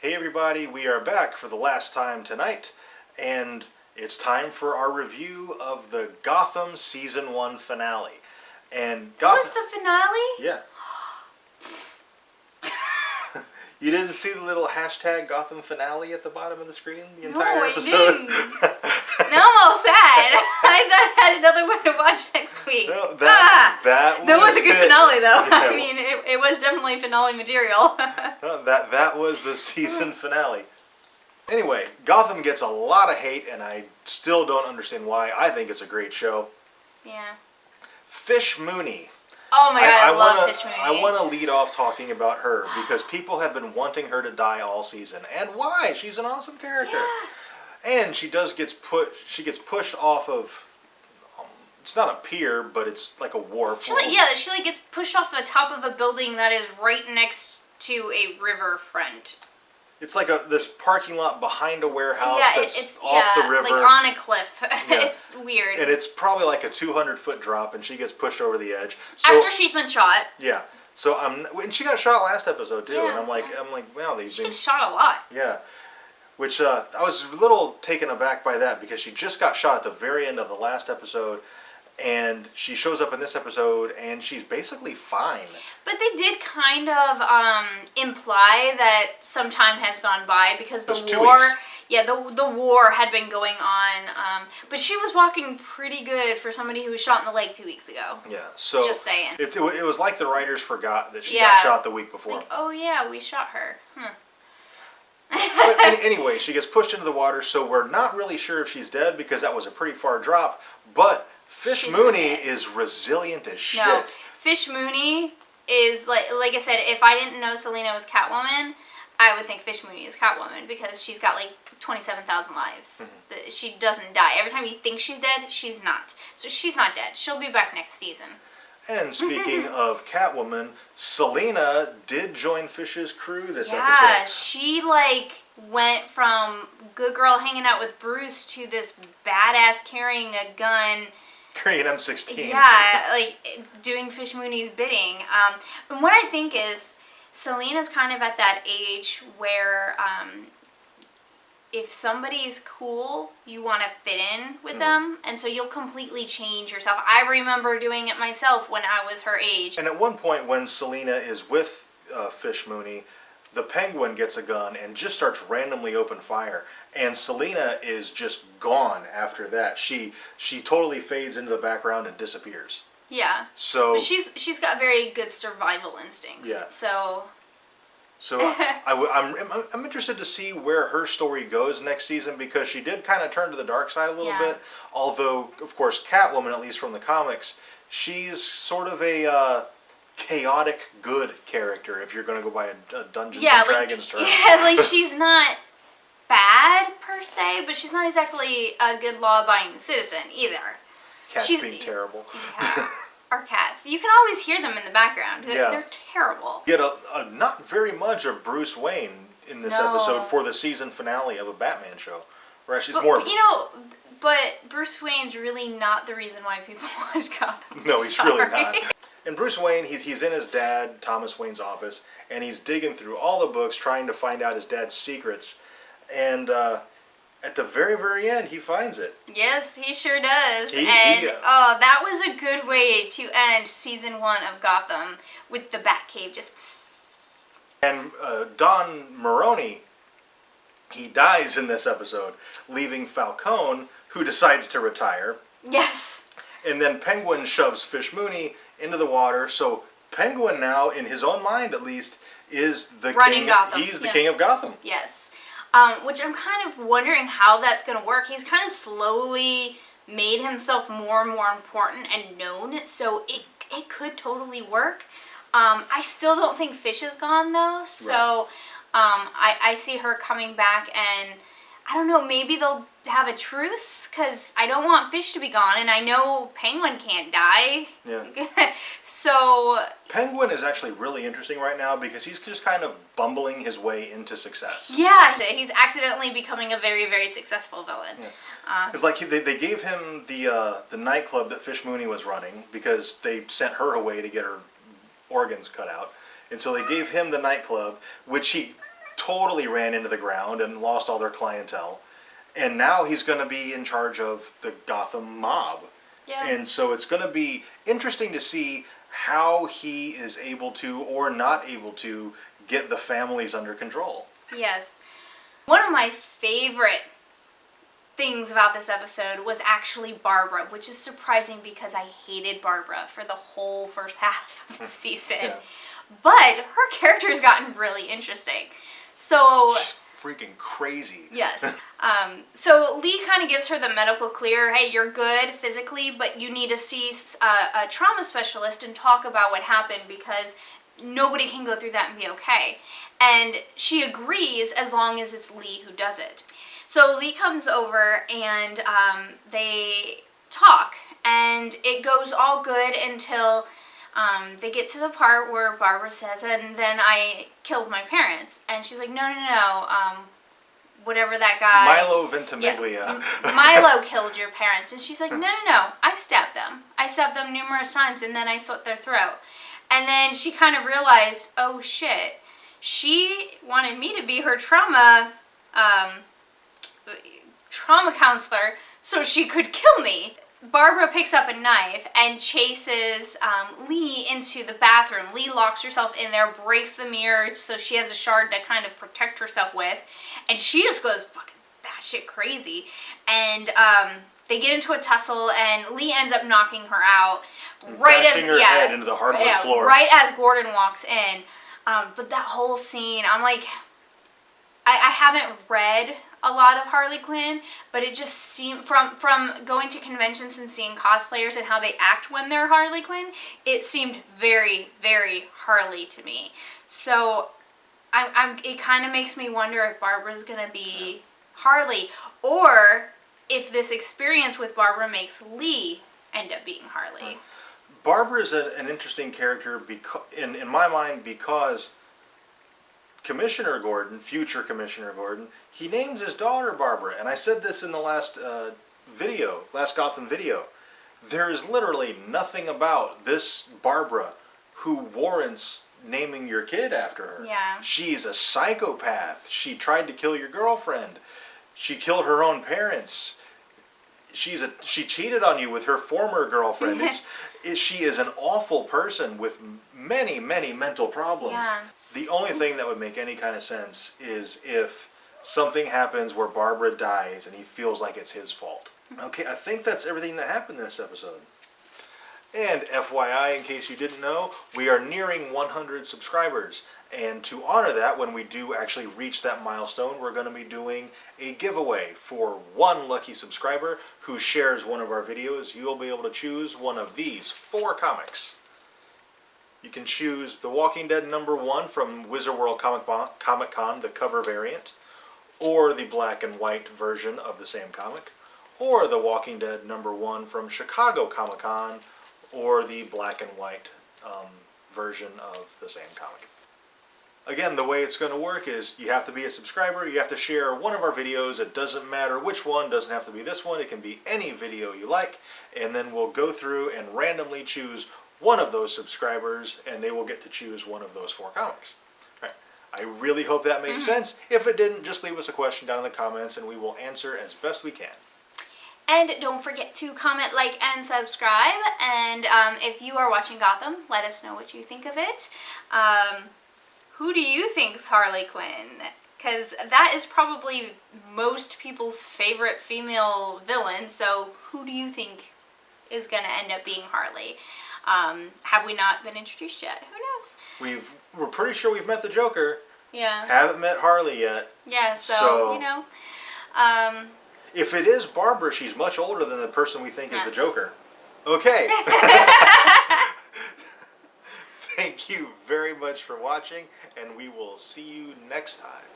Hey everybody, we are back for the last time tonight, and it's time for our review of the Gotham Season 1 finale. And That was the finale? Yeah. You didn't see the little hashtag Gotham finale at the bottom of the screen the entire episode? No, I didn't. Now I'm all sad. I thought I had another one to watch next week. No, that was a good finale, though. Yeah. I mean, it was definitely finale material. No, that was the season finale. Anyway, Gotham gets a lot of hate, and I still don't understand why. I think it's a great show. Yeah. Fish Mooney. Oh my god, I love Fish Mooney. I want to lead off talking about her because people have been wanting her to die all season, and why? She's an awesome character, and she gets pushed off of. It's not a pier, but it's like a wharf. She gets pushed off the top of a building that is right next to a riverfront. It's like this parking lot behind a warehouse that's off the river. Like on a cliff. Yeah. It's weird. And it's probably like a 200-foot drop, and she gets pushed over the edge. So, after she's been shot. Yeah. So and she got shot last episode too, yeah, and I'm like, wow, she gets shot a lot. Yeah. Which I was a little taken aback by that because she just got shot at the very end of the last episode. And she shows up in this episode, and she's basically fine. But they did kind of imply that some time has gone by because the war, the war had been going on. But she was walking pretty good for somebody who was shot in the leg 2 weeks ago. Yeah, so just saying. It was like the writers forgot that she got shot the week before. Like, oh yeah, we shot her. But anyway, she gets pushed into the water, so we're not really sure if she's dead because that was a pretty far drop. But Fish Mooney is resilient as shit. No, Fish Mooney is, like I said, if I didn't know Selena was Catwoman, I would think Fish Mooney is Catwoman because she's got like 27,000 lives. Mm-hmm. She doesn't die. Every time you think she's dead, she's not. So she's not dead. She'll be back next season. And speaking of Catwoman, Selena did join Fish's crew this episode. Yeah, she went from good girl hanging out with Bruce to this badass carrying a gun. Carrying an M16. Yeah, doing Fish Mooney's bidding. And what I think is, Selena's kind of at that age where if somebody's cool, you want to fit in with them, and so you'll completely change yourself. I remember doing it myself when I was her age. And at one point when Selena is with Fish Mooney, the Penguin gets a gun and just starts randomly open fire. And Selena is just gone after that. She totally fades into the background and disappears. Yeah. So but she's got very good survival instincts. Yeah. So I'm interested to see where her story goes next season because she did kind of turn to the dark side a little bit. Although, of course, Catwoman, at least from the comics, she's sort of a chaotic good character if you're going to go by a Dungeons and Dragons term. Yeah, she's not bad per se, but she's not exactly a good law-abiding citizen either. Cats being terrible. Yeah. Our cats. You can always hear them in the background. They're terrible. You get not very much of Bruce Wayne in this episode for the season finale of a Batman show. Or actually, it's more. But Bruce Wayne's really not the reason why people watch Gotham. No, he's really not. And Bruce Wayne, he's in his dad, Thomas Wayne's office, and he's digging through all the books trying to find out his dad's secrets. And at the very, very end, he finds it. Yes, he sure does. That was a good way to end season 1 of Gotham with the Batcave just. And Don Maroney, he dies in this episode, leaving Falcone, who decides to retire. Yes. And then Penguin shoves Fish Mooney into the water. So Penguin now, in his own mind at least, is the king. Gotham. He's the king of Gotham. Yes. Which I'm kind of wondering how that's going to work. He's kind of slowly made himself more and more important and known, so it could totally work. I still don't think Fish is gone, though, so I see her coming back, and I don't know, maybe they'll have a truce, because I don't want Fish to be gone, and I know Penguin can't die. Yeah. So Penguin is actually really interesting right now because he's just kind of bumbling his way into success. Yeah, he's accidentally becoming a very, very successful villain. Yeah. It's like they gave him the nightclub that Fish Mooney was running because they sent her away to get her organs cut out. And so they gave him the nightclub, which he totally ran into the ground and lost all their clientele. And now he's going to be in charge of the Gotham mob. Yeah. And so it's going to be interesting to see how he is able to or not able to get the families under control. Yes. One of my favorite things about this episode was actually Barbara, which is surprising because I hated Barbara for the whole first half of the season. Yeah. But her character's gotten really interesting. So She's freaking crazy. yes. So Lee kind of gives her the medical clear. Hey, you're good physically, but you need to see a trauma specialist and talk about what happened because nobody can go through that and be okay. And she agrees as long as it's Lee who does it. So Lee comes over and they talk, and it goes all good until they get to the part where Barbara says, and then I killed my parents. And she's like, no, whatever that guy... Milo Ventimiglia. Yeah, Milo killed your parents. And she's like, no, I stabbed them. I stabbed them numerous times, and then I slit their throat. And then she kind of realized, oh shit, she wanted me to be her trauma counselor so she could kill me. Barbara picks up a knife and chases Lee into the bathroom. Lee locks herself in there, breaks the mirror so she has a shard to kind of protect herself with, and she just goes fucking batshit crazy. And they get into a tussle, and Lee ends up knocking her out. Bashing her head into the hardwood floor. Right as Gordon walks in. But that whole scene, I'm like, I haven't read a lot of Harley Quinn, but it just seemed, from going to conventions and seeing cosplayers and how they act when they're Harley Quinn, it seemed very, very Harley to me. So it kind of makes me wonder if Barbara's gonna be Harley, or if this experience with Barbara makes Lee end up being Harley. Barbara is an interesting character in my mind because Commissioner Gordon, future Commissioner Gordon, he names his daughter Barbara. And I said this in the last Gotham video. There is literally nothing about this Barbara who warrants naming your kid after her. Yeah. She's a psychopath. She tried to kill your girlfriend. She killed her own parents. She cheated on you with her former girlfriend. She is an awful person with many, many mental problems. Yeah. The only thing that would make any kind of sense is if something happens where Barbara dies and he feels like it's his fault. Okay, I think that's everything that happened in this episode. And FYI, in case you didn't know, we are nearing 100 subscribers. And to honor that, when we do actually reach that milestone, we're going to be doing a giveaway for one lucky subscriber who shares one of our videos. You'll be able to choose one of these 4 comics. You can choose The Walking Dead #1 from Wizard World Comic Con, the cover variant, or the black and white version of the same comic, or The Walking Dead #1 from Chicago Comic Con, or the black and white version of the same comic. Again, the way it's going to work is you have to be a subscriber, you have to share one of our videos. It doesn't matter which one, doesn't have to be this one, it can be any video you like, and then we'll go through and randomly choose one of those subscribers, and they will get to choose one of those 4 comics. All right. I really hope that made sense. If it didn't, just leave us a question down in the comments, and we will answer as best we can. And don't forget to comment, like, and subscribe. And if you are watching Gotham, let us know what you think of it. Who do you think's Harley Quinn? Because that is probably most people's favorite female villain. So who do you think is going to end up being Harley? Have we not been introduced yet? Who knows? We're pretty sure we've met the Joker. Yeah. Haven't met Harley yet. Yeah, so you know. If it is Barbara, she's much older than the person we think is the Joker. Okay. Thank you very much for watching, and we will see you next time.